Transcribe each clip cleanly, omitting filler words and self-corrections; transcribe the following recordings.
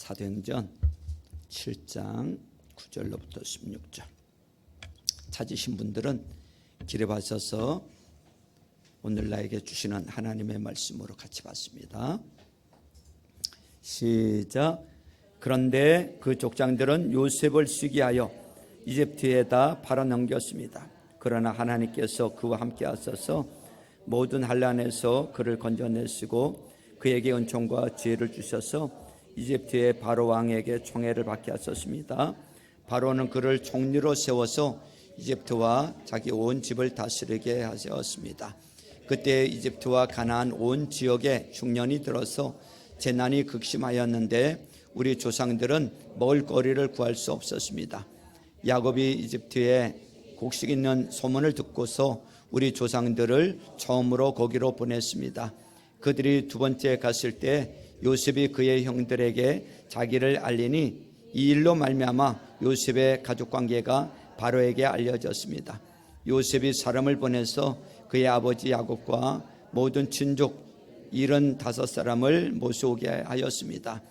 사도행전 7장 9절로부터 16절. 찾으신 분들은 길에 가셔서 오늘 나에게 주시는 하나님의 말씀으로 같이 봤습니다. 시작. 그런데 그 족장들은 요셉을 시기하여 이집트에다 팔아넘겼습니다. 그러나 하나님께서 그와 함께 하셔서 모든 환난에서 그를 건져내시고 그에게 은총과 지혜를 주셔서 이집트의 바로 왕에게 총애를 받게 하셨습니다. 바로는 그를 총리로 세워서 이집트와 자기 온 집을 다스리게 하셨습니다. 그때 이집트와 가나안 온 지역에 흉년이 들어서 재난이 극심하였는데 우리 조상들은 먹을 거리를 구할 수 없었습니다. 야곱이 이집트에 곡식 있는 소문을 듣고서 우리 조상들을 처음으로 거기로 보냈습니다. 그들이 두 번째 갔을 때 요셉이 그의 형들에게 자기를 알리니 이 일로 말미암아 요셉의 가족관계가 바로에게 알려졌습니다. 요셉이 사람을 보내서 그의 아버지 야곱과 모든 친족 75사람을 모셔오게 하였습니다.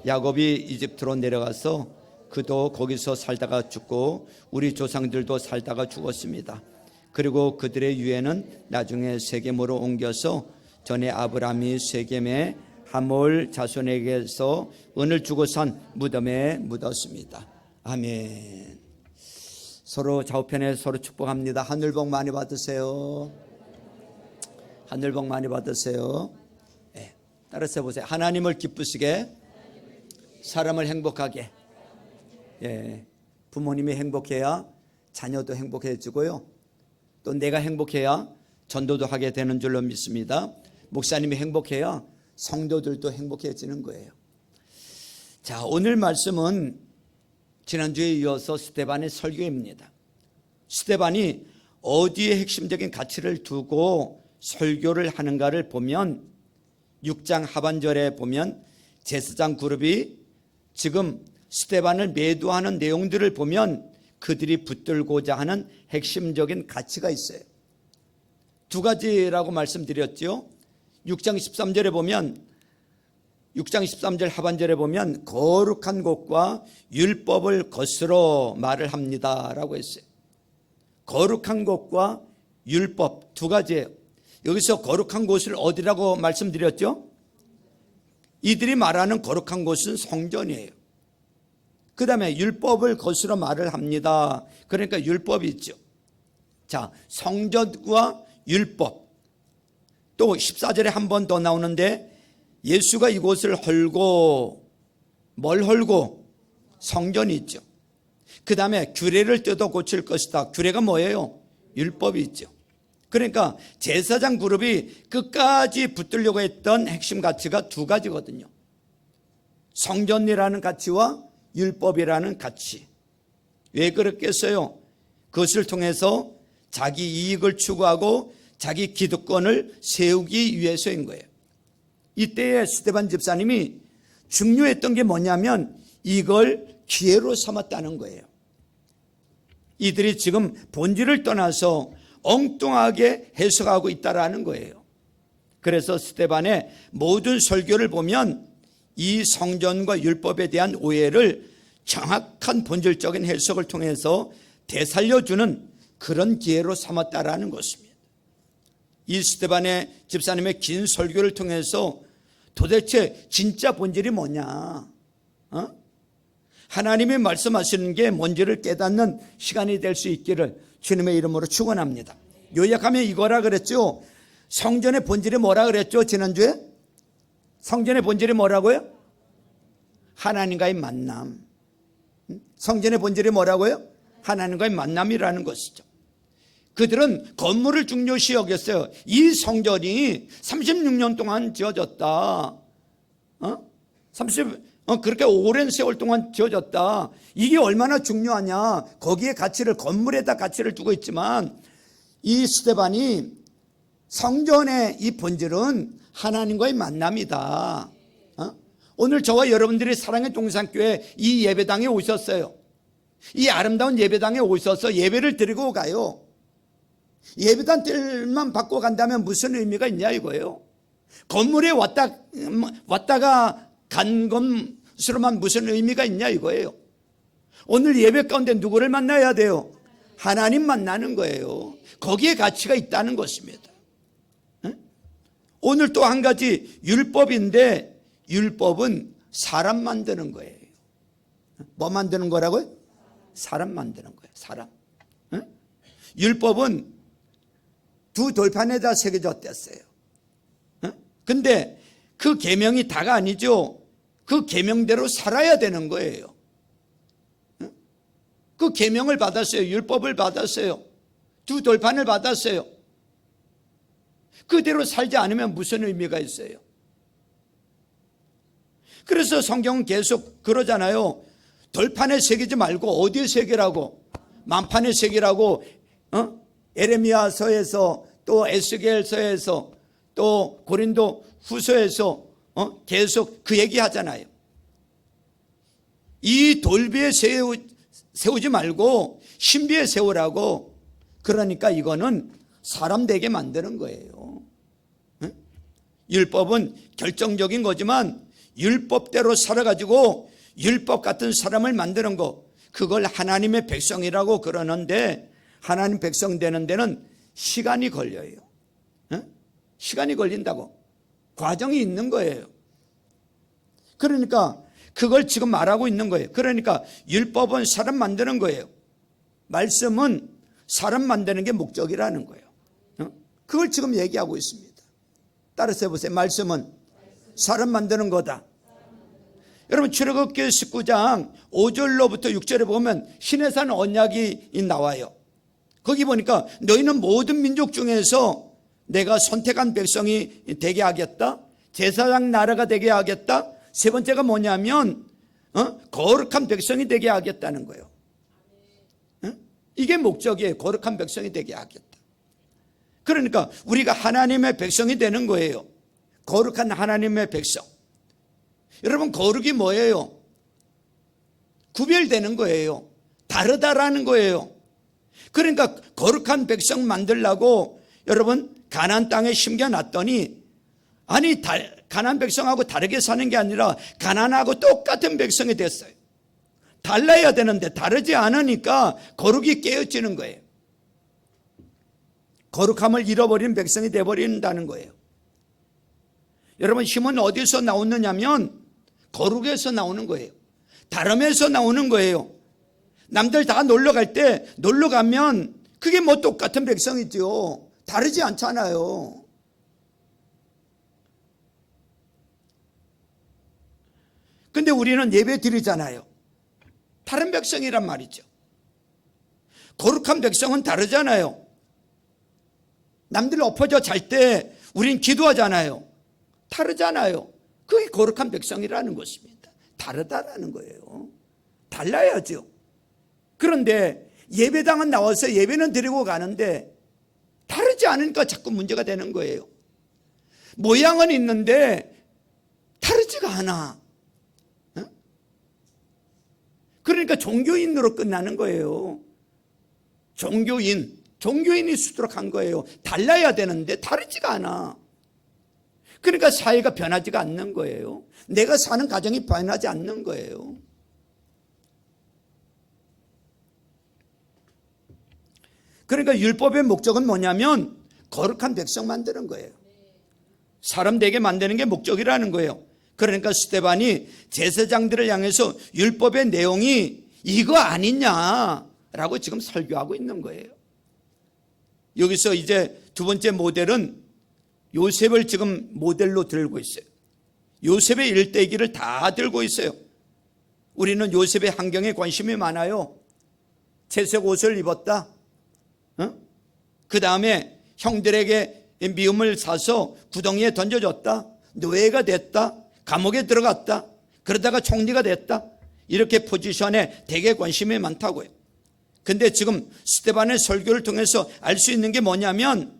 야곱이 이집트로 내려가서 그도 거기서 살다가 죽고 우리 조상들도 살다가 죽었습니다. 그리고 그들의 유해는 나중에 세겜으로 옮겨서 전에 아브라함이 세겜의 하몰 자손에게서 은을 주고 산 무덤에 묻었습니다. 아멘. 서로 좌우편에 서로 축복합니다. 하늘 복 많이 받으세요. 하늘 복 많이 받으세요. 네, 따라서 보세요. 하나님을 기쁘시게, 사람을 행복하게. 예, 부모님이 행복해야 자녀도 행복해지고요. 또 내가 행복해야 전도도 하게 되는 줄로 믿습니다. 목사님이 행복해야 성도들도 행복해지는 거예요. 자, 오늘 말씀은 지난주에 이어서 스데반의 설교입니다. 스데반이 어디에 핵심적인 가치를 두고 설교를 하는가를 보면 6장 하반절에 보면 제사장 그룹이 지금 스데반을 매도하는 내용들을 보면 그들이 붙들고자 하는 핵심적인 가치가 있어요. 두 가지라고 말씀드렸죠. 6장 13절에 보면 6장 13절 하반절에 보면 거룩한 곳과 율법을 거스러 말을 합니다 라고 했어요. 거룩한 곳과 율법 두 가지예요. 여기서 거룩한 곳을 어디라고 말씀드렸죠? 이들이 말하는 거룩한 곳은 성전이에요. 그 다음에 율법을 거스러 말을 합니다. 그러니까 율법이 있죠. 자, 성전과 율법. 또 14절에 한 번 더 나오는데 예수가 이곳을 헐고, 뭘 헐고? 성전이 있죠. 그 다음에 규례를 뜯어 고칠 것이다. 규례가 뭐예요? 율법이 있죠. 그러니까 제사장 그룹이 끝까지 붙들려고 했던 핵심 가치가 두 가지거든요. 성전이라는 가치와 율법이라는 가치. 왜 그렇겠어요? 그것을 통해서 자기 이익을 추구하고 자기 기득권을 세우기 위해서인 거예요. 이때에 스데반 집사님이 중요했던 게 뭐냐면 이걸 기회로 삼았다는 거예요. 이들이 지금 본질을 떠나서 엉뚱하게 해석하고 있다라는 거예요. 그래서 스데반의 모든 설교를 보면 이 성전과 율법에 대한 오해를 정확한 본질적인 해석을 통해서 되살려주는 그런 기회로 삼았다라는 것입니다. 이 스데반의 집사님의 긴 설교를 통해서 도대체 진짜 본질이 뭐냐? 하나님이 말씀하시는 게 뭔지를 깨닫는 시간이 될 수 있기를 주님의 이름으로 축원합니다. 요약하면 이거라 그랬죠. 성전의 본질이 뭐라 그랬죠? 지난주에? 성전의 본질이 뭐라고요? 하나님과의 만남. 성전의 본질이 뭐라고요? 하나님과의 만남이라는 것이죠. 그들은 건물을 중요시 여겼어요. 이 성전이 36년 동안 지어졌다. 그렇게 오랜 세월 동안 지어졌다. 이게 얼마나 중요하냐. 거기에 가치를, 건물에다 가치를 두고 있지만 이 스데반이 성전의 이 본질은 하나님과의 만남이다. 오늘 저와 여러분들이 사랑의 동산교회 이 예배당에 오셨어요. 이 아름다운 예배당에 오셔서 예배를 드리고 가요. 예배당 뜰만 받고 간다면 무슨 의미가 있냐 이거예요. 건물에 왔다가 간 건 것으로만 무슨 의미가 있냐 이거예요. 오늘 예배 가운데 누구를 만나야 돼요? 하나님 만나는 거예요. 거기에 가치가 있다는 것입니다. 오늘 또 한 가지 율법인데, 율법은 사람 만드는 거예요. 뭐 만드는 거라고요? 사람 만드는 거예요. 사람. 율법은 두 돌판에다 새겨졌댔어요. 근데 그 계명이 다가 아니죠. 그 계명대로 살아야 되는 거예요. 그 계명을 받았어요. 율법을 받았어요. 두 돌판을 받았어요. 그대로 살지 않으면 무슨 의미가 있어요? 그래서 성경은 계속 그러잖아요. 돌판에 새기지 말고 어디에 새기라고? 만판에 새기라고. 에레미야서에서 또 에스겔서에서 또 고린도 후서에서 계속 그 얘기 하잖아요. 이 돌비에 세우지 말고 신비에 세우라고. 그러니까 이거는 사람 되게 만드는 거예요. 율법은 결정적인 거지만 율법대로 살아가지고 율법 같은 사람을 만드는 거, 그걸 하나님의 백성이라고 그러는데, 하나님 백성 되는 데는 시간이 걸려요. 시간이 걸린다고. 과정이 있는 거예요. 그러니까 그걸 지금 말하고 있는 거예요. 그러니까 율법은 사람 만드는 거예요. 말씀은 사람 만드는 게 목적이라는 거예요. 그걸 지금 얘기하고 있습니다. 따라서 해보세요. 말씀은 사람 만드는 거다. 여러분 출애굽기 19장 5절로부터 6절에 보면 시내산 언약이 나와요. 거기 보니까 너희는 모든 민족 중에서 내가 선택한 백성이 되게 하겠다. 제사장 나라가 되게 하겠다. 세 번째가 뭐냐면 거룩한 백성이 되게 하겠다는 거예요. 이게 목적이에요. 거룩한 백성이 되게 하겠다. 그러니까 우리가 하나님의 백성이 되는 거예요. 거룩한 하나님의 백성. 여러분 거룩이 뭐예요? 구별되는 거예요. 다르다라는 거예요. 그러니까 거룩한 백성 만들려고 여러분 가나안 땅에 심겨놨더니, 아니 가나안 백성하고 다르게 사는 게 아니라 가나안하고 똑같은 백성이 됐어요. 달라야 되는데 다르지 않으니까 거룩이 깨어지는 거예요. 거룩함을 잃어버린 백성이 되어버린다는 거예요. 여러분 힘은 어디서 나오느냐면 거룩에서 나오는 거예요. 다름에서 나오는 거예요. 남들 다 놀러 갈 때 놀러 가면 그게 뭐 똑같은 백성이죠. 다르지 않잖아요. 근데 우리는 예배 드리잖아요. 다른 백성이란 말이죠. 거룩한 백성은 다르잖아요. 남들 엎어져 잘 때 우린 기도하잖아요. 다르잖아요. 그게 거룩한 백성이라는 것입니다. 다르다라는 거예요. 달라야죠. 그런데 예배당은 나와서 예배는 드리고 가는데 다르지 않으니까 자꾸 문제가 되는 거예요. 모양은 있는데 다르지가 않아. 그러니까 종교인으로 끝나는 거예요. 종교인이 수두룩한 거예요. 달라야 되는데 다르지가 않아. 그러니까 사회가 변하지가 않는 거예요. 내가 사는 가정이 변하지 않는 거예요. 그러니까 율법의 목적은 뭐냐면 거룩한 백성 만드는 거예요. 사람 되게 만드는 게 목적이라는 거예요. 그러니까 스데반이 제사장들을 향해서 율법의 내용이 이거 아니냐라고 지금 설교하고 있는 거예요. 여기서 이제 두 번째 모델은 요셉을 지금 모델로 들고 있어요. 요셉의 일대기를 다 들고 있어요. 우리는 요셉의 환경에 관심이 많아요. 채색 옷을 입었다. 그 다음에 형들에게 미움을 사서 구덩이에 던져줬다. 노예가 됐다. 감옥에 들어갔다. 그러다가 총리가 됐다. 이렇게 포지션에 되게 관심이 많다고요. 근데 지금 스데반의 설교를 통해서 알 수 있는 게 뭐냐면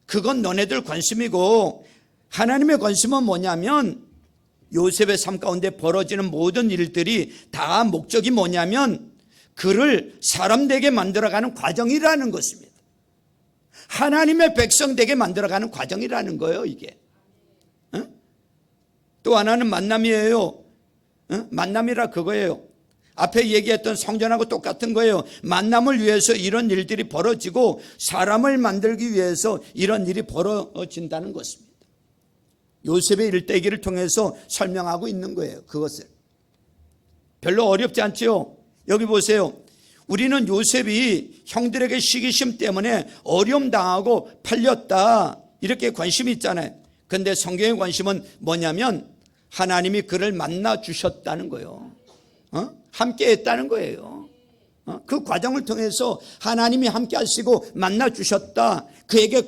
그건 너네들 관심이고 하나님의 관심은 뭐냐면 요셉의 삶 가운데 벌어지는 모든 일들이 다 목적이 뭐냐면 그를 사람 되게 만들어가는 과정이라는 것입니다. 하나님의 백성 되게 만들어가는 과정이라는 거예요, 이게. 또 하나는 만남이에요. 만남이라 그거예요. 앞에 얘기했던 성전하고 똑같은 거예요. 만남을 위해서 이런 일들이 벌어지고 사람을 만들기 위해서 이런 일이 벌어진다는 것입니다. 요셉의 일대기를 통해서 설명하고 있는 거예요. 그것을 별로 어렵지 않지요. 여기 보세요. 우리는 요셉이 형들에게 시기심 때문에 어려움 당하고 팔렸다 이렇게 관심이 있잖아요. 그런데 성경의 관심은 뭐냐면 하나님이 그를 만나 주셨다는 거예요. 함께 했다는 거예요. 그 과정을 통해서 하나님이 함께 하시고 만나 주셨다. 그에게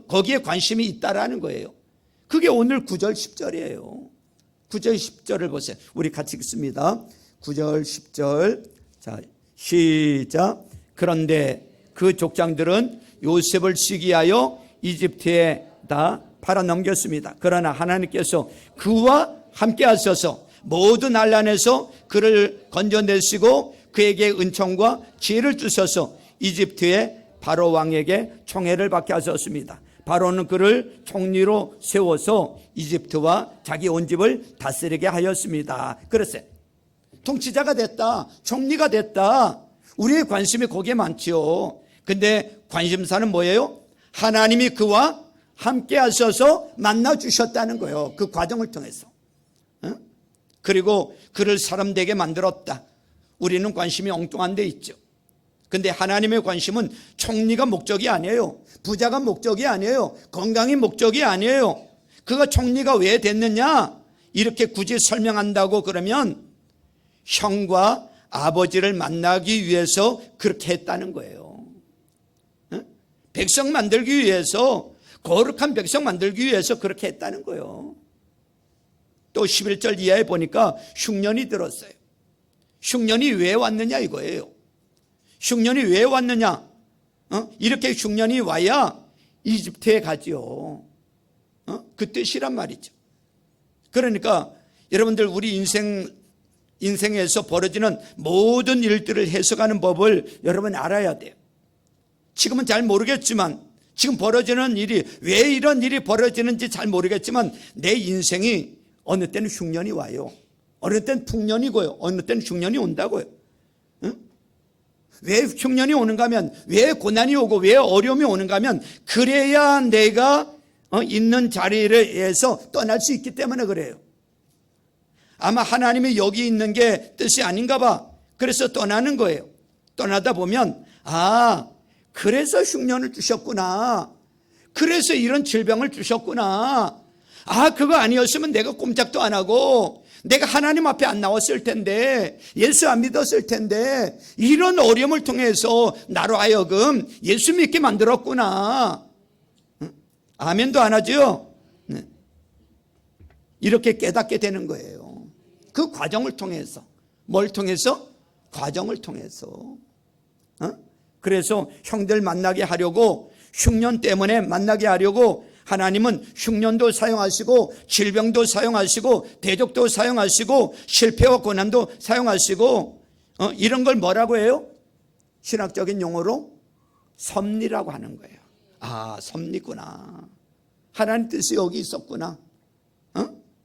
거기에 관심이 있다라는 거예요. 그게 오늘 9절 10절이에요. 9절 10절을 보세요. 우리 같이 읽습니다. 9절 10절. 자, 시작. 그런데 그 족장들은 요셉을 시기하여 이집트에 다 팔아 넘겼습니다. 그러나 하나님께서 그와 함께 하셔서 모든 난란에서 그를 건져내시고 그에게 은총과 지혜를 주셔서 이집트의 바로 왕에게 총애를 받게 하셨습니다. 바로는 그를 총리로 세워서 이집트와 자기 온 집을 다스리게 하였습니다. 그랬어요. 통치자가 됐다, 총리가 됐다. 우리의 관심이 거기에 많지요. 근데 관심사는 뭐예요? 하나님이 그와 함께 하셔서 만나 주셨다는 거예요. 그 과정을 통해서. 그리고 그를 사람 되게 만들었다. 우리는 관심이 엉뚱한 데 있죠. 근데 하나님의 관심은 총리가 목적이 아니에요. 부자가 목적이 아니에요. 건강이 목적이 아니에요. 그가 총리가 왜 됐느냐? 이렇게 굳이 설명한다고 그러면 형과 아버지를 만나기 위해서 그렇게 했다는 거예요. 백성 만들기 위해서, 거룩한 백성 만들기 위해서 그렇게 했다는 거예요. 또 11절 이하에 보니까 흉년이 들었어요. 흉년이 왜 왔느냐 이거예요. 흉년이 왜 왔느냐? 이렇게 흉년이 와야 이집트에 가지요. 그 뜻이란 말이죠. 그러니까 여러분들 우리 인생에서 벌어지는 모든 일들을 해석하는 법을 여러분 알아야 돼요. 지금은 잘 모르겠지만, 지금 벌어지는 일이 왜 이런 일이 벌어지는지 잘 모르겠지만 내 인생이 어느 때는 흉년이 와요. 어느 때는 풍년이고요. 어느 때는 흉년이 온다고요. 왜 흉년이 오는가 하면, 왜 고난이 오고 왜 어려움이 오는가 하면, 그래야 내가 있는 자리에서 떠날 수 있기 때문에 그래요. 아마 하나님이 여기 있는 게 뜻이 아닌가 봐. 그래서 떠나는 거예요. 떠나다 보면 그래서 흉년을 주셨구나. 그래서 이런 질병을 주셨구나. 그거 아니었으면 내가 꼼짝도 안 하고 내가 하나님 앞에 안 나왔을 텐데, 예수 안 믿었을 텐데, 이런 어려움을 통해서 나로 하여금 예수 믿게 만들었구나. 아멘도 안 하죠? 이렇게 깨닫게 되는 거예요. 그 과정을 통해서. 뭘 통해서? 과정을 통해서. 그래서 형들 만나게 하려고, 흉년 때문에 만나게 하려고 하나님은 흉년도 사용하시고 질병도 사용하시고 대적도 사용하시고 실패와 고난도 사용하시고 이런 걸 뭐라고 해요? 신학적인 용어로 섭리라고 하는 거예요. 섭리구나. 하나님 뜻이 여기 있었구나.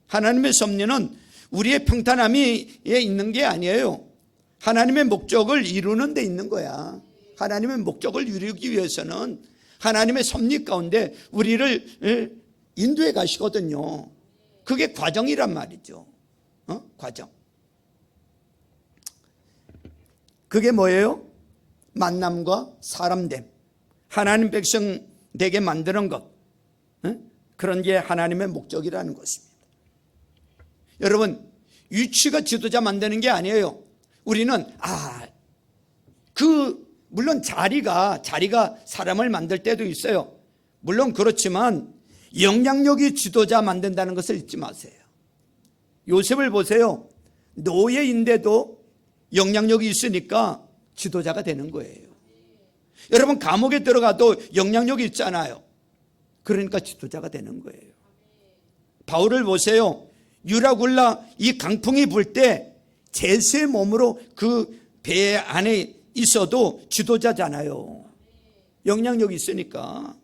하나님의 섭리는 우리의 평탄함에 있는 게 아니에요. 하나님의 목적을 이루는 데 있는 거야. 하나님의 목적을 이루기 위해서는 하나님의 섭리 가운데 우리를 인도해 가시거든요. 그게 과정이란 말이죠. 과정. 그게 뭐예요? 만남과 사람됨. 하나님 백성 되게 만드는 것. 그런 게 하나님의 목적이라는 것입니다. 여러분, 위치가 지도자 만드는 게 아니에요. 우리는 물론 자리가 사람을 만들 때도 있어요. 물론 그렇지만 영향력이 지도자 만든다는 것을 잊지 마세요. 요셉을 보세요. 노예인데도 영향력이 있으니까 지도자가 되는 거예요. 여러분, 감옥에 들어가도 영향력이 있잖아요. 그러니까 지도자가 되는 거예요. 바울을 보세요. 유라굴라 이 강풍이 불 때 제수의 몸으로 그 배 안에 있어도 지도자잖아요. 영향력이 있으니까.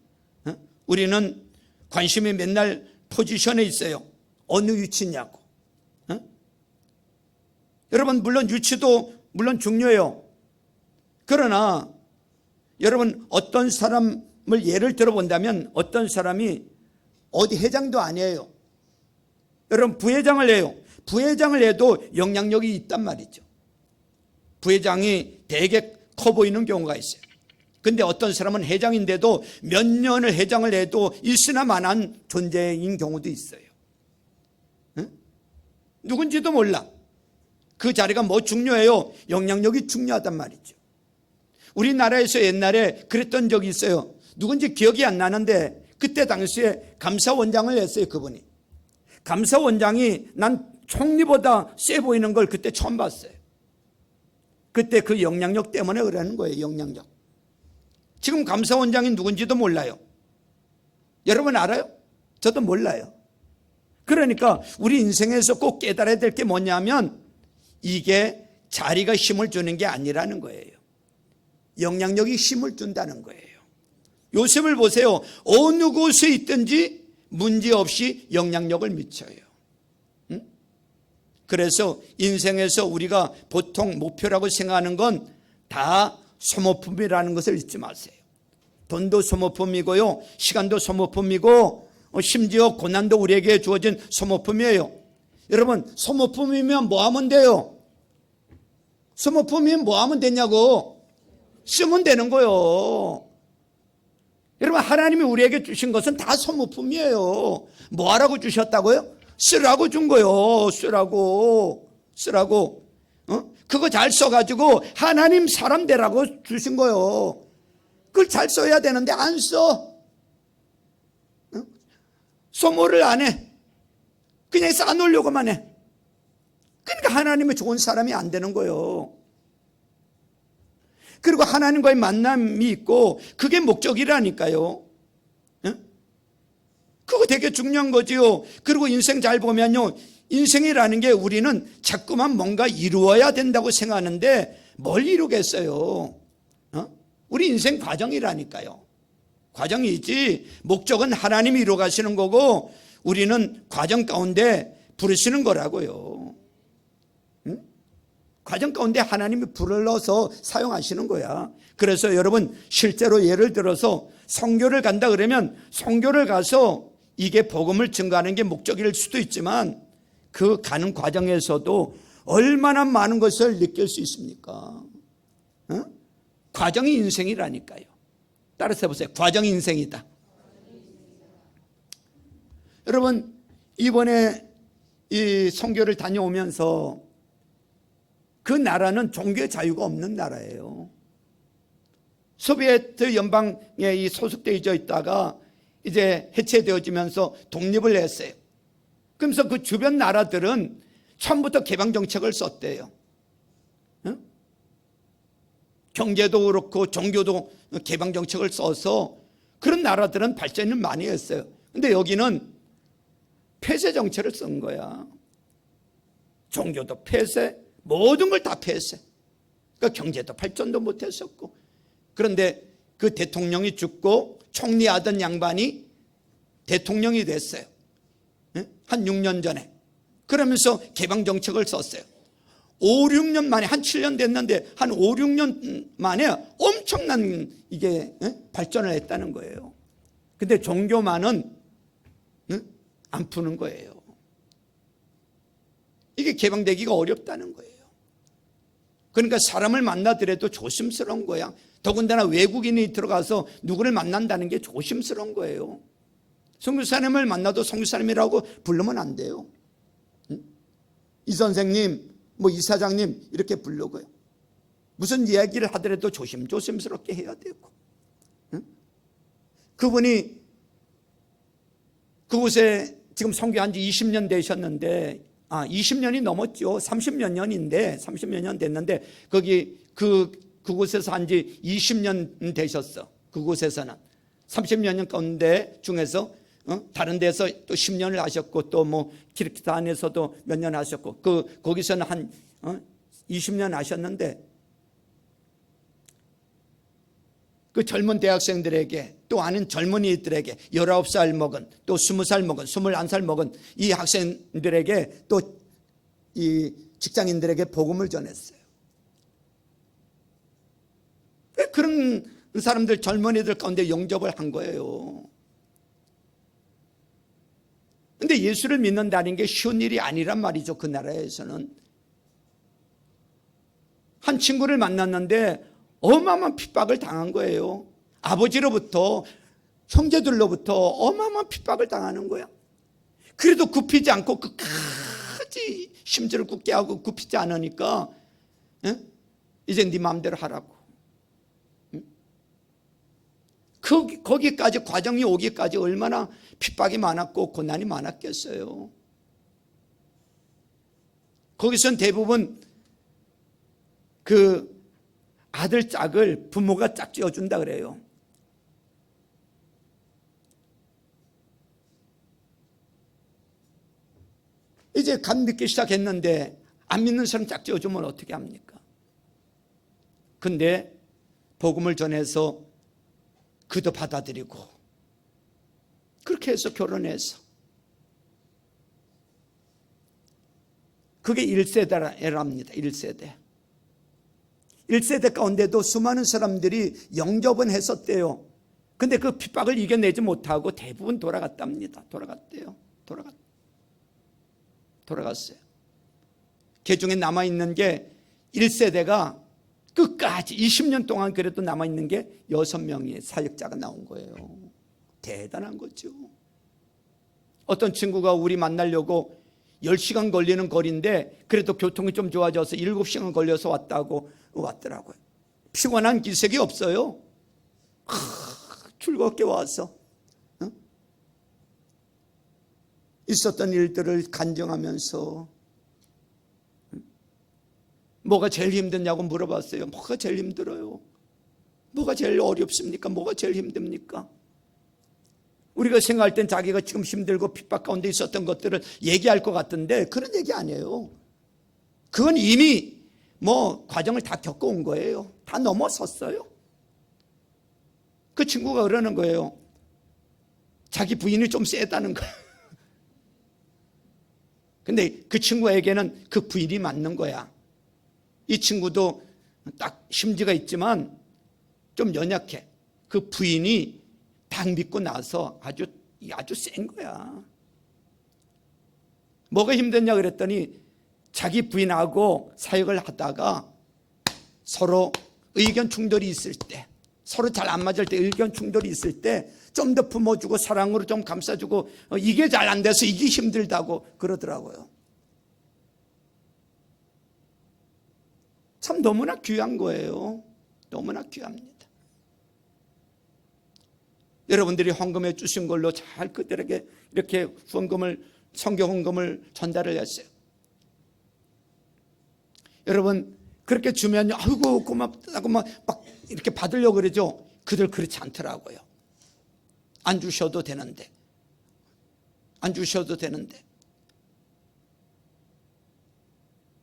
우리는 관심이 맨날 포지션에 있어요. 어느 위치냐고. 여러분, 물론 유치도 물론 중요해요. 그러나 여러분, 어떤 사람을 예를 들어본다면 어떤 사람이 어디 회장도 아니에요. 여러분, 부회장을 해요. 부회장을 해도 영향력이 있단 말이죠. 부회장이 되게 커 보이는 경우가 있어요. 근데 어떤 사람은 회장인데도 몇 년을 회장을 해도 있으나마나한 존재인 경우도 있어요. 응? 누군지도 몰라. 그 자리가 뭐 중요해요? 영향력이 중요하단 말이죠. 우리나라에서 옛날에 그랬던 적이 있어요. 누군지 기억이 안 나는데 그때 당시에 감사원장을 했어요. 그분이. 감사원장이 난 총리보다 세 보이는 걸 그때 처음 봤어요. 그때 그 영향력 때문에 그러는 거예요. 영향력. 지금 감사원장이 누군지도 몰라요. 여러분 알아요? 저도 몰라요. 그러니까 우리 인생에서 꼭 깨달아야 될 게 뭐냐면 이게 자리가 힘을 주는 게 아니라는 거예요. 영향력이 힘을 준다는 거예요. 요셉을 보세요. 어느 곳에 있든지 문제없이 영향력을 미쳐요. 응? 그래서 인생에서 우리가 보통 목표라고 생각하는 건 다 소모품이라는 것을 잊지 마세요. 돈도 소모품이고요, 시간도 소모품이고, 심지어 고난도 우리에게 주어진 소모품이에요. 여러분, 소모품이면 뭐 하면 돼요? 소모품이면 뭐 하면 되냐고? 쓰면 되는 거예요. 여러분, 하나님이 우리에게 주신 것은 다 소모품이에요. 뭐 하라고 주셨다고요? 쓰라고 준 거예요. 쓰라고. 그거 잘 써가지고 하나님 사람 되라고 주신 거예요. 그걸 잘 써야 되는데 안 써. 소모를 안 해. 그냥 쌓아놓으려고만 해. 그러니까 하나님의 좋은 사람이 안 되는 거예요. 그리고 하나님과의 만남이 있고 그게 목적이라니까요. 그거 되게 중요한 거지요. 그리고 인생 잘 보면요, 인생이라는 게 우리는 자꾸만 뭔가 이루어야 된다고 생각하는데 뭘 이루겠어요? 우리 인생 과정이라니까요. 과정이지 목적은 하나님이 이루어 가시는 거고 우리는 과정 가운데 부르시는 거라고요. 과정 가운데 하나님이 불러서 사용하시는 거야. 그래서 여러분, 실제로 예를 들어서 선교를 간다 그러면 선교를 가서 이게 복음을 증거하는 게 목적일 수도 있지만 그 가는 과정에서도 얼마나 많은 것을 느낄 수 있습니까? 과정이 인생이라니까요. 따라서 해보세요. 과정이 인생이다. 여러분, 이번에 이 선교를 다녀오면서 그 나라는 종교의 자유가 없는 나라예요. 소비에트 연방에 이 소속되어 있다가 이제 해체되어지면서 독립을 했어요. 그러면서 그 주변 나라들은 처음부터 개방 정책을 썼대요. 경제도 그렇고 종교도 개방 정책을 써서 그런 나라들은 발전을 많이 했어요. 근데 여기는 폐쇄 정책을 쓴 거야. 종교도 폐쇄, 모든 걸 다 폐쇄. 그러니까 경제도 발전도 못했었고. 그런데 그 대통령이 죽고 총리하던 양반이 대통령이 됐어요. 한 6년 전에. 그러면서 개방 정책을 썼어요. 5, 6년 만에, 한 7년 됐는데 한 5, 6년 만에 엄청난 이게 발전을 했다는 거예요. 근데 종교만은 안 푸는 거예요. 이게 개방되기가 어렵다는 거예요. 그러니까 사람을 만나더라도 조심스러운 거야. 더군다나 외국인이 들어가서 누구를 만난다는 게 조심스러운 거예요. 선교사님을 만나도 선교사님이라고 부르면 안 돼요. 이 선생님, 뭐 이사장님 이렇게 부르고요. 무슨 이야기를 하더라도 조심스럽게 해야 되고. 그분이 그곳에 지금 선교한 지 20년 되셨는데 20년이 넘었죠. 30몇 년인데 30몇 년 됐는데 거기 그곳에서 한 지 20년 되셨어. 그곳에서는 30몇 년 가운데 중에서 다른 데서 또 10년을 하셨고 또 뭐 키르기스탄에서도 몇 년 하셨고 거기서는 한 20년 하셨는데 그 젊은 대학생들에게 또 아는 젊은이들에게 19살 먹은 또 20살 먹은 21살 먹은 이 학생들에게 또 이 직장인들에게 복음을 전했어요. 왜 그런 사람들, 젊은이들 가운데 영접을 한 거예요. 근데 예수를 믿는다는 게 쉬운 일이 아니란 말이죠. 그 나라에서는. 한 친구를 만났는데 어마어마한 핍박을 당한 거예요. 아버지로부터, 형제들로부터 어마어마한 핍박을 당하는 거야. 그래도 굽히지 않고 끝까지 심지를 굳게 하고 굽히지 않으니까 이제 네 마음대로 하라고. 거기까지, 과정이 오기까지 얼마나 핍박이 많았고 고난이 많았겠어요. 거기선 대부분 그 아들 짝을 부모가 짝지어준다 그래요. 이제 갓 믿기 시작했는데 안 믿는 사람 짝지어주면 어떻게 합니까? 근데 복음을 전해서 그도 받아들이고 그렇게 해서 결혼해서, 그게 1세대랍니다. 1세대. 1세대 가운데도 수많은 사람들이 영접은 했었대요. 근데 그 핍박을 이겨내지 못하고 대부분 돌아갔답니다. 돌아갔어요. 그 중에 남아있는 게 1세대가 끝까지 20년 동안 그래도 남아있는 게 6명의 사역자가 나온 거예요. 대단한 거죠. 어떤 친구가 우리 만나려고 10시간 걸리는 거리인데 그래도 교통이 좀 좋아져서 7시간 걸려서 왔더라고요. 피곤한 기색이 없어요. 즐겁게 와서 있었던 일들을 간증하면서 뭐가 제일 힘드냐고 물어봤어요. 뭐가 제일 힘들어요? 뭐가 제일 어렵습니까? 뭐가 제일 힘듭니까? 우리가 생각할 땐 자기가 지금 힘들고 핍박 가운데 있었던 것들을 얘기할 것 같은데 그런 얘기 아니에요. 그건 이미 과정을 다 겪어온 거예요. 다 넘어섰어요. 그 친구가 그러는 거예요. 자기 부인이 좀 세다는 거예요. 근데 그 친구에게는 그 부인이 맞는 거야. 이 친구도 딱 심지가 있지만 좀 연약해. 그 부인이 딱 믿고 나서 아주 센 거야. 뭐가 힘드냐 그랬더니 자기 부인하고 사역을 하다가 서로 의견 충돌이 있을 때, 서로 잘 안 맞을 때, 의견 충돌이 있을 때 좀 더 품어주고 사랑으로 좀 감싸주고 이게 잘 안 돼서 이게 힘들다고 그러더라고요. 참 너무나 귀한 거예요. 너무나 귀합니다. 여러분들이 헌금해 주신 걸로 잘 그들에게 이렇게 성경 헌금을 전달을 했어요. 여러분 그렇게 주면 아이고 고맙다고 막 이렇게 받으려고 그러죠. 그들 그렇지 않더라고요. 안 주셔도 되는데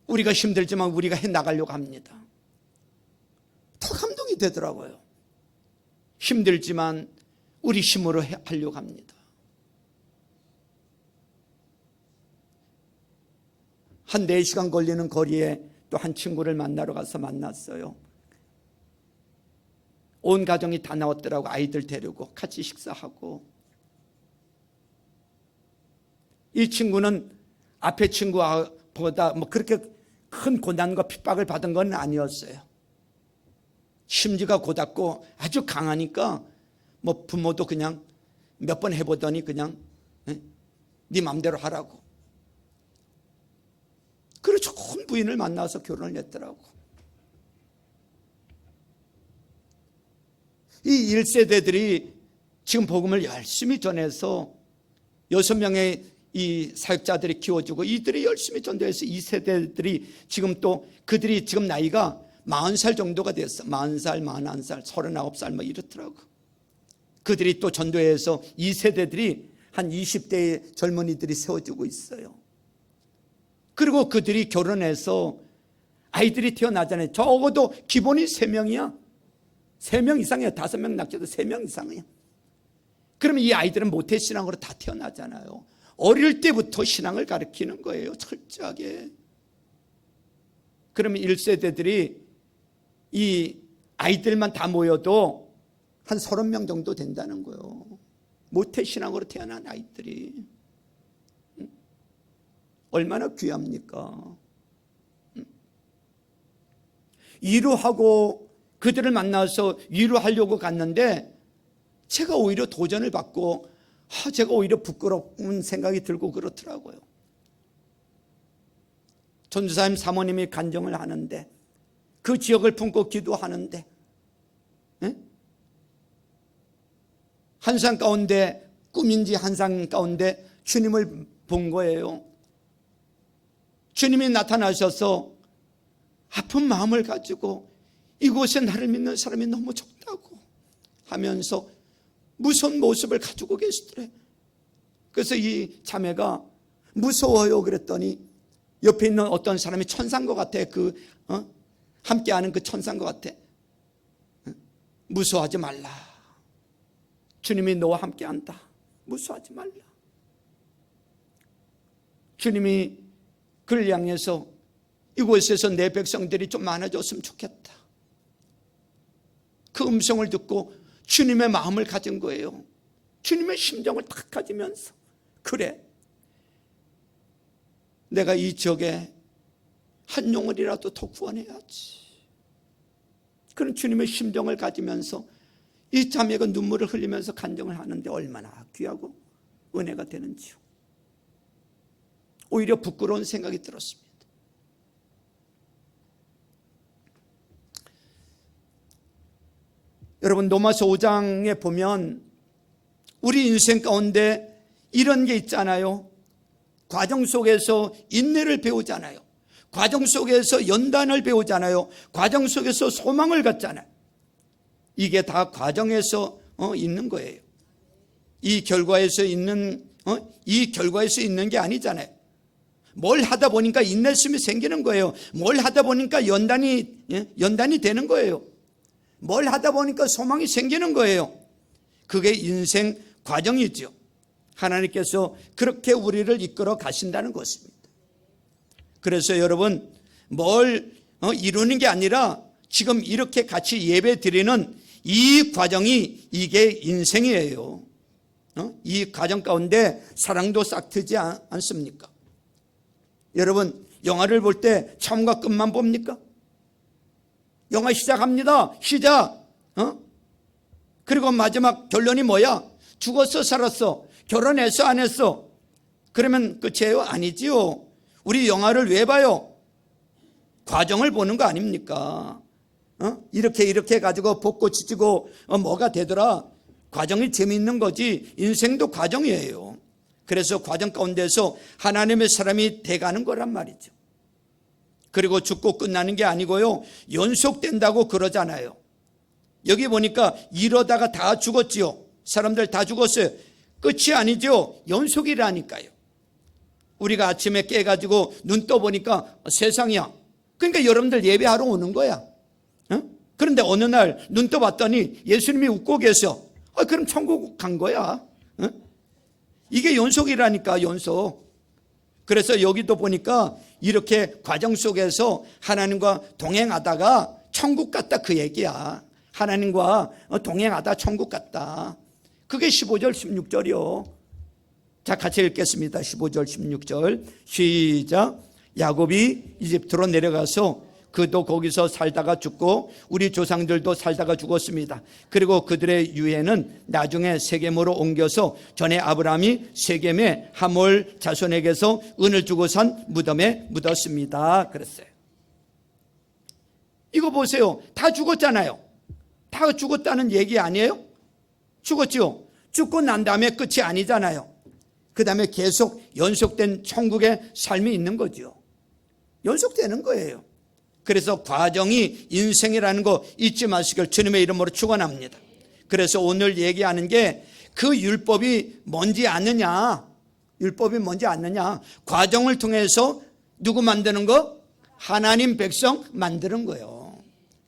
우리가 힘들지만 우리가 해나가려고 합니다. 더 감동이 되더라고요. 힘들지만 우리 힘으로 하려고 합니다. 한 4시간 걸리는 거리에 또 한 친구를 만나러 가서 만났어요. 온 가정이 다 나왔더라고. 아이들 데리고 같이 식사하고. 이 친구는 앞에 친구보다 그렇게 큰 고난과 핍박을 받은 건 아니었어요. 심지가 고닫고 아주 강하니까 부모도 그냥 몇 번 해보더니 그냥 네 맘대로 하라고. 그리고 좋은 부인을 만나서 결혼을 했더라고. 이 1세대들이 지금 복음을 열심히 전해서 6명의 이 사역자들이 키워주고 이들이 열심히 전도해서 2세대들이 지금 또 그들이 지금 나이가 40살 정도가 됐어. 40살, 41살, 39살 이렇더라고. 그들이 또 전도해서 2세대들이 한 20대의 젊은이들이 세워지고 있어요. 그리고 그들이 결혼해서 아이들이 태어나잖아요. 적어도 기본이 3명이야. 3명 이상이야. 5명 낳게도 3명 이상이야. 그러면 이 아이들은 모태신앙으로 다 태어나잖아요. 어릴 때부터 신앙을 가르치는 거예요. 철저하게. 그러면 1세대들이 이 아이들만 다 모여도 한 30명 정도 된다는 거예요. 모태신앙으로 태어난 아이들이. 얼마나 귀합니까? 위로하고 그들을 만나서 위로하려고 갔는데 제가 오히려 도전을 받고 제가 오히려 부끄러운 생각이 들고 그렇더라고요. 전도사님 사모님이 간증을 하는데 그 지역을 품고 기도하는데 환상 가운데 꿈인지 환상 가운데 주님을 본 거예요. 주님이 나타나셔서 아픈 마음을 가지고 이곳에 나를 믿는 사람이 너무 적다고 하면서 무서운 모습을 가지고 계시더래. 그래서 이 자매가 무서워요 그랬더니 옆에 있는 어떤 사람이 천사인 것 같아. 함께하는 그 천사인 것 같아. 무서워하지 말라. 주님이 너와 함께한다. 무서워하지 말라. 주님이 그를 향해서 이곳에서 내 백성들이 좀 많아졌으면 좋겠다. 그 음성을 듣고 주님의 마음을 가진 거예요. 주님의 심정을 딱 가지면서 그래, 내가 이 지역에 한 영혼이라도 더 구원해야지. 그런 주님의 심정을 가지면서 이 자매가 눈물을 흘리면서 간증을 하는데 얼마나 귀하고 은혜가 되는지요. 오히려 부끄러운 생각이 들었습니다. 여러분, 로마서 5장에 보면 우리 인생 가운데 이런 게 있잖아요. 과정 속에서 인내를 배우잖아요. 과정 속에서 연단을 배우잖아요. 과정 속에서 소망을 갖잖아요. 이게 다 과정에서 있는 거예요. 이 결과에서 있는 게 아니잖아요. 뭘 하다 보니까 인내심이 생기는 거예요. 뭘 하다 보니까 연단이 되는 거예요. 뭘 하다 보니까 소망이 생기는 거예요. 그게 인생 과정이죠. 하나님께서 그렇게 우리를 이끌어 가신다는 것입니다. 그래서 여러분, 뭘 이루는 게 아니라 지금 이렇게 같이 예배 드리는 이 과정이 이게 인생이에요. 이 과정 가운데 사랑도 싹트지 않습니까? 여러분, 영화를 볼 때 처음과 끝만 봅니까? 영화 시작합니다. 시작. 그리고 마지막 결론이 뭐야? 죽었어, 살았어? 결혼했어, 안 했어? 그러면 끝이에요? 아니지요. 우리 영화를 왜 봐요? 과정을 보는 거 아닙니까? 이렇게 해가지고 볶고 지지고 뭐가 되더라. 과정이 재미있는 거지. 인생도 과정이에요. 그래서 과정 가운데서 하나님의 사람이 돼가는 거란 말이죠. 그리고 죽고 끝나는 게 아니고요, 연속된다고 그러잖아요. 여기 보니까 이러다가 다 죽었지요. 사람들 다 죽었어요. 끝이 아니죠. 연속이라니까요. 우리가 아침에 깨가지고 눈 떠보니까 세상이야. 그러니까 여러분들 예배하러 오는 거야. 그런데 어느 날 눈 떠봤더니 예수님이 웃고 계셔. 그럼 천국 간 거야. 이게 연속이라니까, 연속. 그래서 여기도 보니까 이렇게 과정 속에서 하나님과 동행하다가 천국 갔다, 그 얘기야. 하나님과 동행하다 천국 갔다. 그게 15절 16절이요. 자, 같이 읽겠습니다. 15절 16절 시작. 야곱이 이집트로 내려가서 그도 거기서 살다가 죽고 우리 조상들도 살다가 죽었습니다. 그리고 그들의 유해는 나중에 세겜으로 옮겨서 전에 아브라함이 세겜의 하몰 자손에게서 은을 주고 산 무덤에 묻었습니다. 그랬어요. 이거 보세요. 다 죽었잖아요. 다 죽었다는 얘기 아니에요? 죽었죠. 죽고 난 다음에 끝이 아니잖아요. 그 다음에 계속 연속된 천국의 삶이 있는 거죠. 연속되는 거예요. 그래서 과정이 인생이라는 거 잊지 마시길 주님의 이름으로 축원합니다. 그래서 오늘 얘기하는 게 그 율법이 뭔지 아느냐. 율법이 뭔지 아느냐. 과정을 통해서 누구 만드는 거? 하나님 백성 만드는 거예요.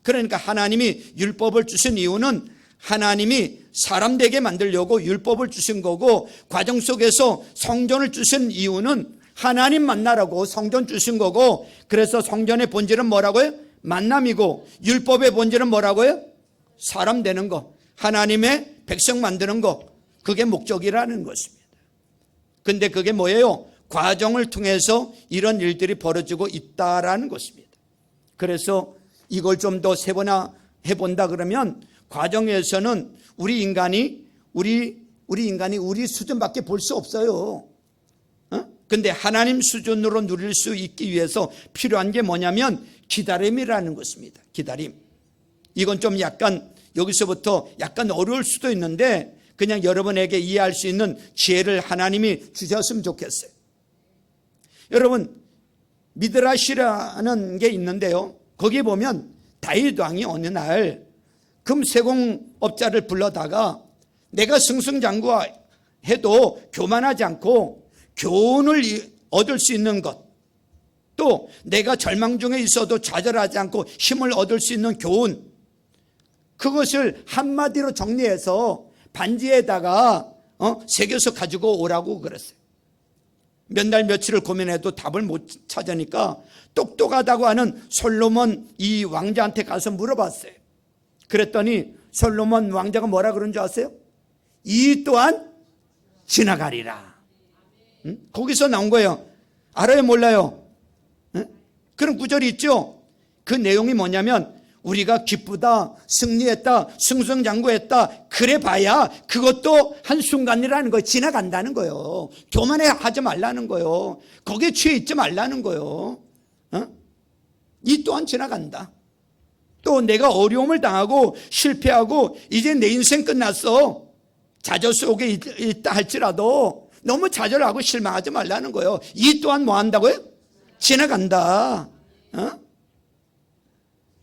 그러니까 하나님이 율법을 주신 이유는 하나님이 사람 되게 만들려고 율법을 주신 거고, 과정 속에서 성전을 주신 이유는 하나님 만나라고 성전 주신 거고, 그래서 성전의 본질은 뭐라고요? 만남이고, 율법의 본질은 뭐라고요? 사람 되는 거, 하나님의 백성 만드는 거, 그게 목적이라는 것입니다. 근데 그게 뭐예요? 과정을 통해서 이런 일들이 벌어지고 있다라는 것입니다. 그래서 이걸 좀 더 세분화 해본다 그러면, 과정에서는 우리 인간이 우리 수준밖에 볼 수 없어요. 근데 하나님 수준으로 누릴 수 있기 위해서 필요한 게 뭐냐면 기다림이라는 것입니다. 기다림. 이건 좀 약간 여기서부터 약간 어려울 수도 있는데 그냥 여러분에게 이해할 수 있는 지혜를 하나님이 주셨으면 좋겠어요. 여러분, 미드라시라는 게 있는데요, 거기 보면 다윗 왕이 어느 날 금세공업자를 불러다가 내가 승승장구해도 교만하지 않고 교훈을 얻을 수 있는 것, 또 내가 절망 중에 있어도 좌절하지 않고 힘을 얻을 수 있는 교훈, 그것을 한마디로 정리해서 반지에다가 새겨서 가지고 오라고 그랬어요. 몇 날 며칠을 고민해도 답을 못 찾으니까 똑똑하다고 하는 솔로몬 이 왕자한테 가서 물어봤어요. 그랬더니 솔로몬 왕자가 뭐라 그런 줄 아세요? 이 또한 지나가리라. 거기서 나온 거예요. 알아요, 몰라요? 그런 구절이 있죠. 그 내용이 뭐냐면 우리가 기쁘다, 승리했다, 승승장구했다, 그래 봐야 그것도 한순간이라는 거예요. 지나간다는 거예요. 교만하지 말라는 거예요. 거기에 취해 있지 말라는 거예요. 이 또한 지나간다. 또 내가 어려움을 당하고 실패하고 이제 내 인생 끝났어, 좌절 속에 있다 할지라도 너무 좌절하고 실망하지 말라는 거예요. 이 또한 뭐 한다고요? 지나간다.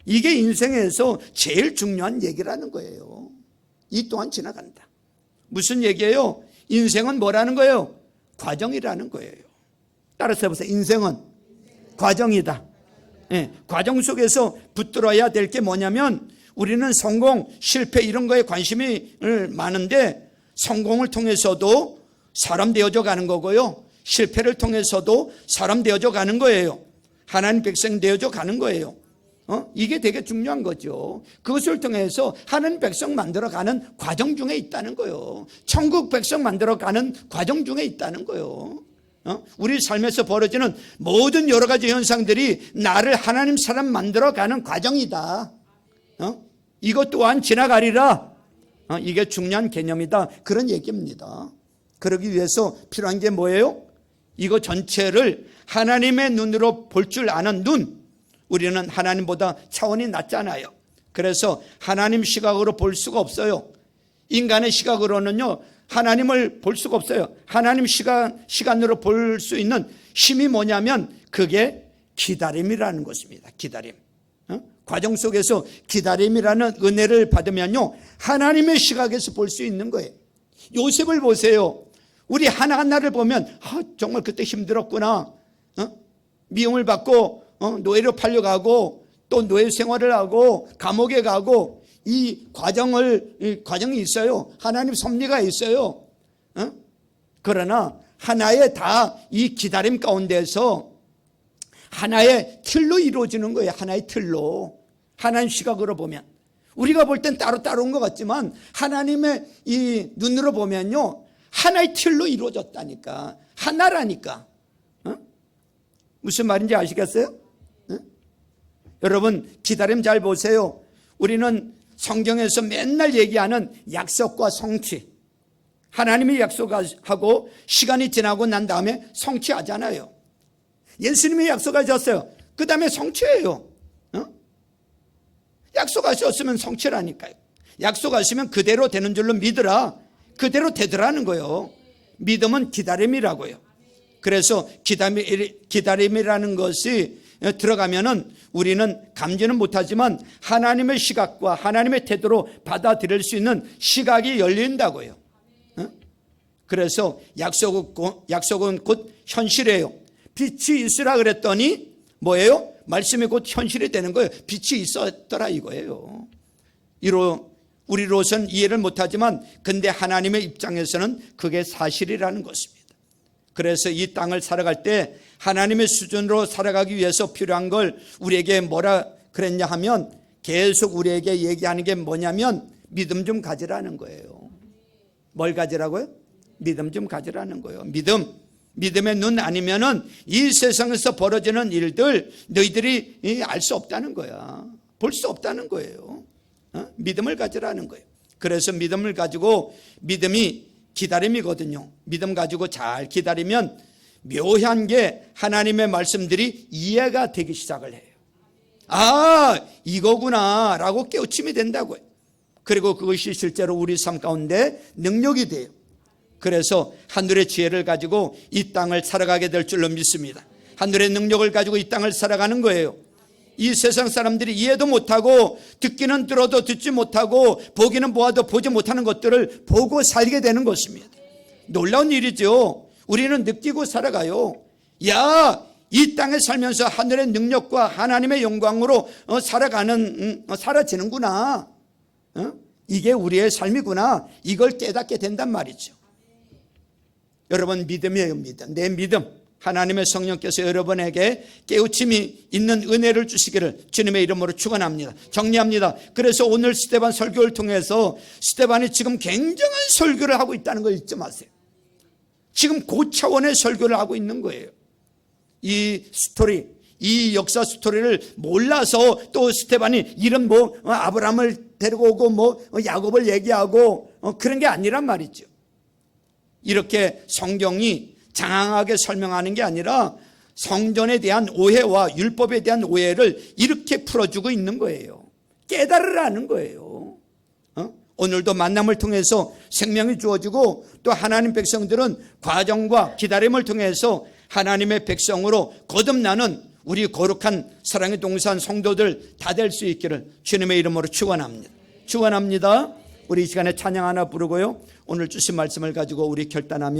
이게 인생에서 제일 중요한 얘기라는 거예요. 이 또한 지나간다. 무슨 얘기예요? 인생은 뭐라는 거예요? 과정이라는 거예요. 따라서 해보세요. 인생은 과정이다. 네, 과정 속에서 붙들어야 될 게 뭐냐면 우리는 성공, 실패 이런 거에 관심이 많은데 성공을 통해서도 사람 되어져 가는 거고요, 실패를 통해서도 사람 되어져 가는 거예요. 하나님 백성 되어져 가는 거예요. 이게 되게 중요한 거죠. 그것을 통해서 하나님 백성 만들어가는 과정 중에 있다는 거예요. 천국 백성 만들어가는 과정 중에 있다는 거예요. 우리 삶에서 벌어지는 모든 여러 가지 현상들이 나를 하나님 사람 만들어가는 과정이다. 이것 또한 지나가리라. 이게 중요한 개념이다, 그런 얘기입니다. 그러기 위해서 필요한 게 뭐예요? 이거 전체를 하나님의 눈으로 볼 줄 아는 눈. 우리는 하나님보다 차원이 낮잖아요. 그래서 하나님 시각으로 볼 수가 없어요. 인간의 시각으로는요 하나님을 볼 수가 없어요. 하나님 시간으로 볼 수 있는 힘이 뭐냐면 그게 기다림이라는 것입니다. 기다림. 과정 속에서 기다림이라는 은혜를 받으면요 하나님의 시각에서 볼 수 있는 거예요. 요셉을 보세요. 우리 하나하나를 보면 정말 그때 힘들었구나. 미움을 받고 노예로 팔려가고 또 노예 생활을 하고 감옥에 가고 이 과정이 있어요. 하나님 섭리가 있어요. 그러나 하나의 다 이 기다림 가운데서 하나의 틀로 이루어지는 거예요. 하나의 틀로. 하나님 시각으로 보면 우리가 볼 땐 따로따로인 것 같지만 하나님의 이 눈으로 보면요 하나의 틀로 이루어졌다니까. 하나라니까. 무슨 말인지 아시겠어요? 여러분 기다림 잘 보세요. 우리는 성경에서 맨날 얘기하는 약속과 성취, 하나님이 약속하고 시간이 지나고 난 다음에 성취하잖아요. 예수님이 약속하셨어요. 그 다음에 성취해요. 약속하셨으면 성취라니까요. 약속하시면 그대로 되는 줄로 믿으라. 그대로 되더라는 거예요. 믿음은 기다림이라고요. 그래서 기다림이라는 것이 들어가면은 우리는 감지는 못하지만 하나님의 시각과 하나님의 태도로 받아들일 수 있는 시각이 열린다고요. 그래서 약속은 곧 현실이에요. 빛이 있으라 그랬더니 뭐예요? 말씀이 곧 현실이 되는 거예요. 빛이 있었더라 이거예요. 우리로서는 이해를 못하지만 근데 하나님의 입장에서는 그게 사실이라는 것입니다. 그래서 이 땅을 살아갈 때 하나님의 수준으로 살아가기 위해서 필요한 걸 우리에게 뭐라 그랬냐 하면 계속 우리에게 얘기하는 게 뭐냐면 믿음 좀 가지라는 거예요. 뭘 가지라고요? 믿음 좀 가지라는 거예요. 믿음의 눈 아니면은 이 세상에서 벌어지는 일들 너희들이 알 수 없다는 거야. 볼 수 없다는 거예요. 믿음을 가지라는 거예요. 그래서 믿음을 가지고, 믿음이 기다림이거든요. 믿음 가지고 잘 기다리면 묘한 게 하나님의 말씀들이 이해가 되기 시작을 해요. 아, 이거구나 라고 깨우침이 된다고요. 그리고 그것이 실제로 우리 삶 가운데 능력이 돼요. 그래서 하늘의 지혜를 가지고 이 땅을 살아가게 될 줄로 믿습니다. 하늘의 능력을 가지고 이 땅을 살아가는 거예요. 이 세상 사람들이 이해도 못하고 듣기는 들어도 듣지 못하고 보기는 보아도 보지 못하는 것들을 보고 살게 되는 것입니다. 놀라운 일이죠. 우리는 느끼고 살아가요. 야, 이 땅에 살면서 하늘의 능력과 하나님의 영광으로 사라지는구나. 이게 우리의 삶이구나. 이걸 깨닫게 된단 말이죠. 여러분, 믿음이에요. 믿음. 내 믿음. 하나님의 성령께서 여러분에게 깨우침이 있는 은혜를 주시기를 주님의 이름으로 축원합니다. 정리합니다. 그래서 오늘 스데반 설교를 통해서 스데반이 지금 굉장한 설교를 하고 있다는 걸 잊지 마세요. 지금 고차원의 설교를 하고 있는 거예요. 이 스토리, 이 역사 스토리를 몰라서 또 스데반이 이런 아브라함을 데리고 오고 야곱을 얘기하고 그런 게 아니란 말이죠. 이렇게 성경이 장황하게 설명하는 게 아니라 성전에 대한 오해와 율법에 대한 오해를 이렇게 풀어주고 있는 거예요. 깨달으라는 거예요. 오늘도 만남을 통해서 생명이 주어지고 또 하나님 백성들은 과정과 기다림을 통해서 하나님의 백성으로 거듭나는 우리 거룩한 사랑의 동산 성도들 다 될 수 있기를 주님의 이름으로 축원합니다. 축원합니다. 우리 이 시간에 찬양 하나 부르고요. 오늘 주신 말씀을 가지고 우리 결단하며